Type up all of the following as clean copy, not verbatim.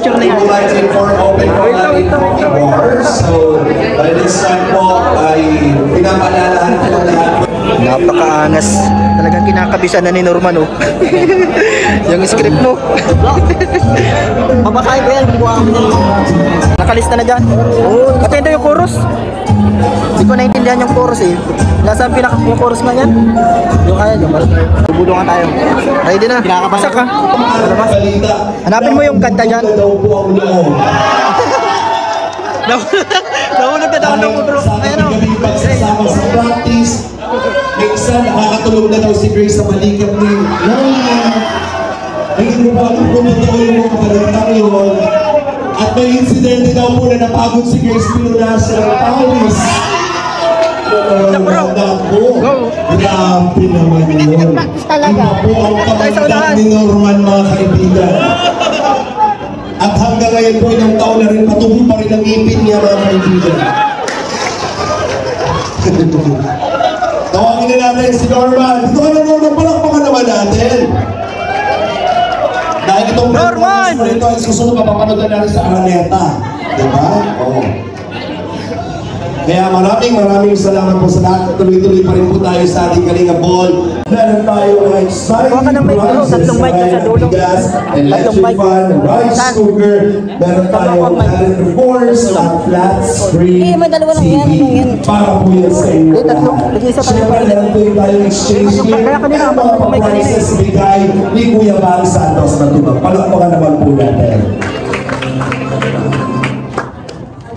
picture na yan. We would like to inform open po natin coffee bar. So, by this time po ay pinapalalahan po lahat. Napakaangas. Talagang kinakabisan na ni Norman, oh. Yung script mo. Mabakay ba yan? Nakalista na dyan. Pati ito yung chorus. Hindi ko naintindihan yung chorus eh. Nasa yung chorus nga yan. Yung ayan, yung bubulungan tayo. Ready na. Kinakabasak ka. Hanapin mo yung kanta dyan. Nahulog ka daw ng bro. Ayan o. Sa practice, minsan nakakatulog na daw si Grace sa malikap ni hindi mo ba alam kung ito yung mga kabalagtang yun. At may incidente daw po na napagod si Grace pinunas ng pawis. Grabe naman yun. Iba po ang kabalagtang ni Norman, mga kaibigan. At hanggang ngayon po, ilang taon na rin, patuloy pa rin ang ipin niya, mga kaibigan. Tawagin na natin si Norman. Dito ka na Norman, palakpakan naman natin. Dahil itong performance mo nito ay susunod mapapanood na natin sa Araneta. Diba? Oo. Kaya maraming salamat po sa lahat. Tuloy-tuloy pa rin po tayo sa ating Kalinga Ball. Meron tayo ng exciting prize, tatlong mic sa dulo. electric fan, rice cooker. Meron tayo calendar force, flat screen TV. Para po yan sa inyo lahat. Siyempre, meron po tayong exchange gift. Ang mga prizes bigay ni Kuya Bang Santos Matubang. Palakpakan naman po natin.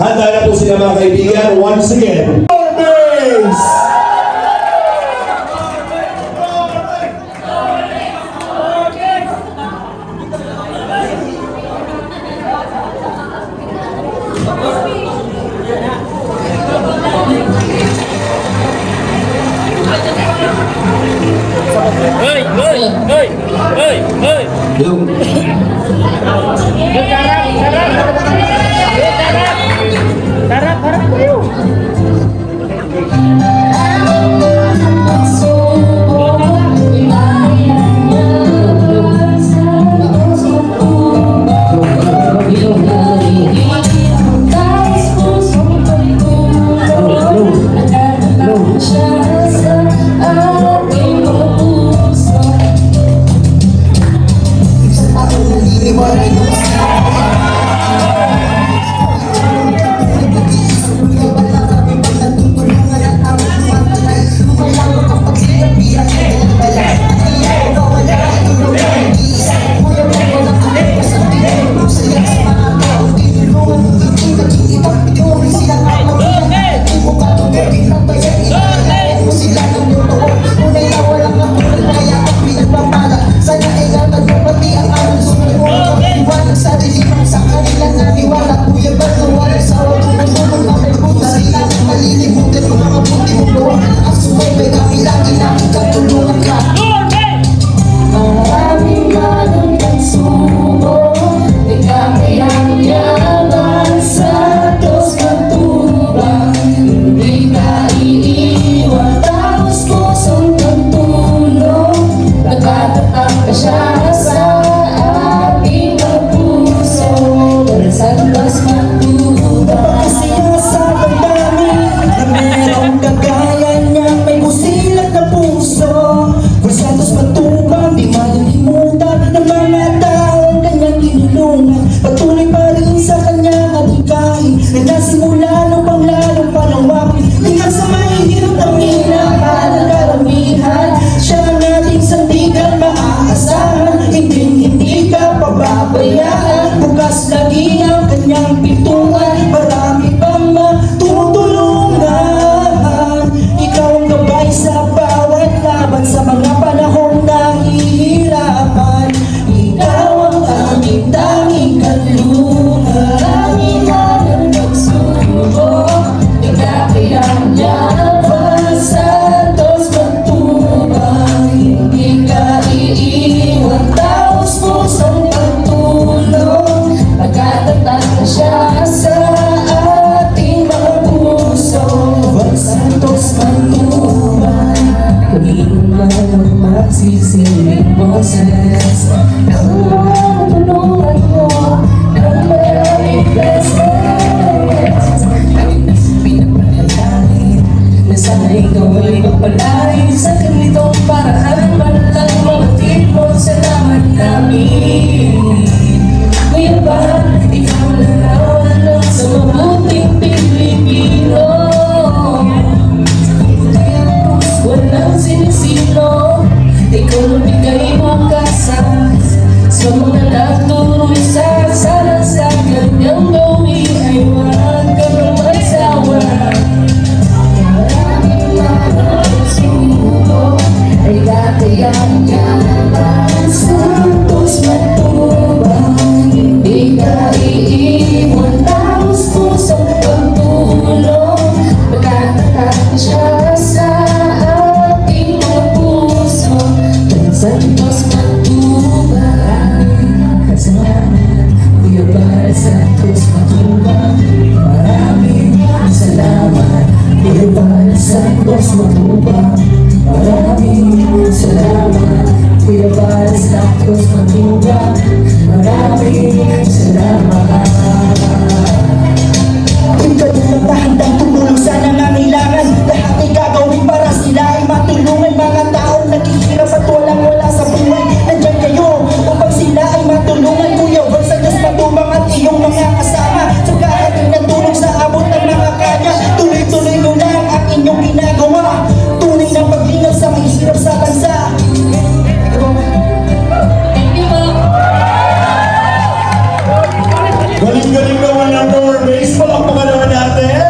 Handa na po sila mga kaibigan. Once again, Norbergs! Hey! Harap kayo! Pagkatapos Galing-galing naman ng lower bass. Palakpakan naman natin.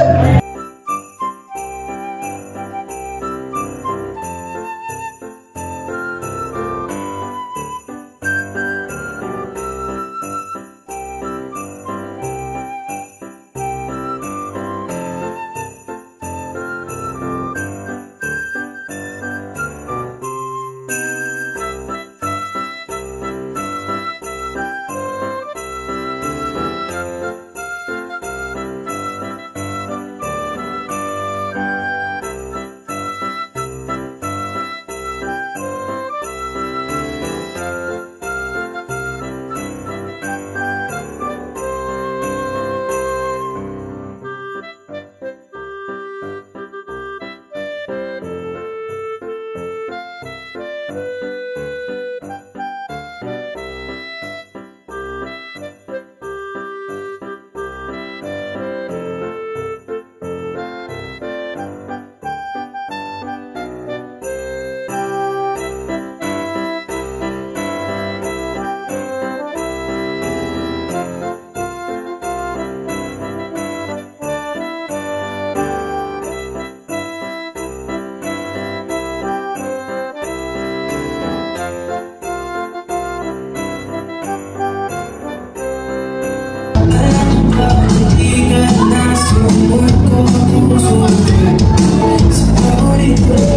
Sa bawat